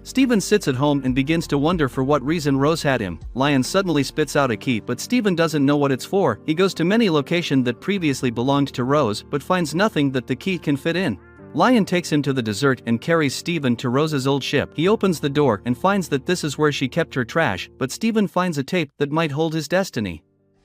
Steven sits at home and begins to wonder for what reason Rose had him. Lion suddenly spits out a key, but Steven doesn't know what it's for. He goes to many locations that previously belonged to Rose, but finds nothing that the key can fit in. Lion takes him to the desert and carries Steven to Rose's old ship. He opens the door and finds that this is where she kept her trash, but Steven finds a tape that might hold his destiny.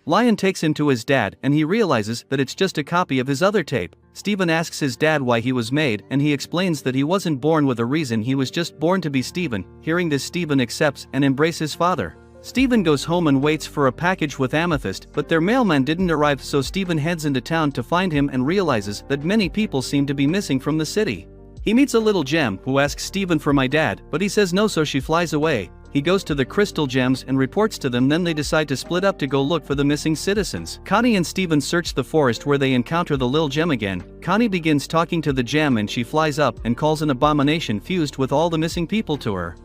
Lion takes him to his dad and he realizes that it's just a copy of his other tape. Steven asks his dad why he was made and he explains that he wasn't born with a reason, he was just born to be Steven. Hearing this, Steven accepts and embraces his father. Steven goes home and waits for a package with Amethyst, but their mailman didn't arrive, so Steven heads into town to find him and realizes that many people seem to be missing from the city. He meets a little gem who asks Steven for my dad, but he says no, so she flies away. He goes to the crystal gems and reports to them, then they decide to split up to go look for the missing citizens. Connie and Steven search the forest where they encounter the lil gem again. Connie begins talking to the gem and she flies up and calls an abomination fused with all the missing people to her.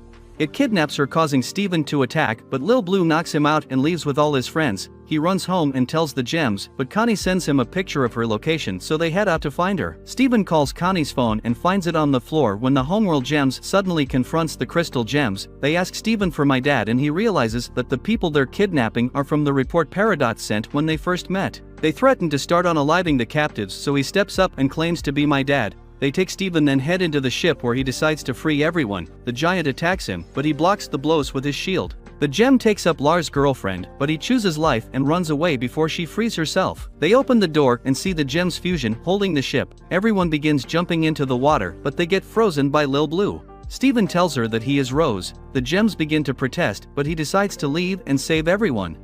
It kidnaps her, causing Steven to attack, but Lil Blue knocks him out and leaves with all his friends. He runs home and tells the gems, but Connie sends him a picture of her location, so they head out to find her. Steven calls Connie's phone and finds it on the floor when the homeworld gems suddenly confronts the crystal gems. They ask Steven for my dad and he realizes that the people they're kidnapping are from the report Peridot sent when they first met. They threaten to start unaliving the captives, so he steps up and claims to be my dad. They take Steven then head into the ship where he decides to free everyone. The giant attacks him, but he blocks the blows with his shield. The gem takes up Lars' girlfriend, but he chooses life and runs away before she frees herself. They open the door and see the gem's fusion holding the ship. Everyone begins jumping into the water, but they get frozen by Lil Blue. Steven tells her that he is Rose. The gems begin to protest, but he decides to leave and save everyone.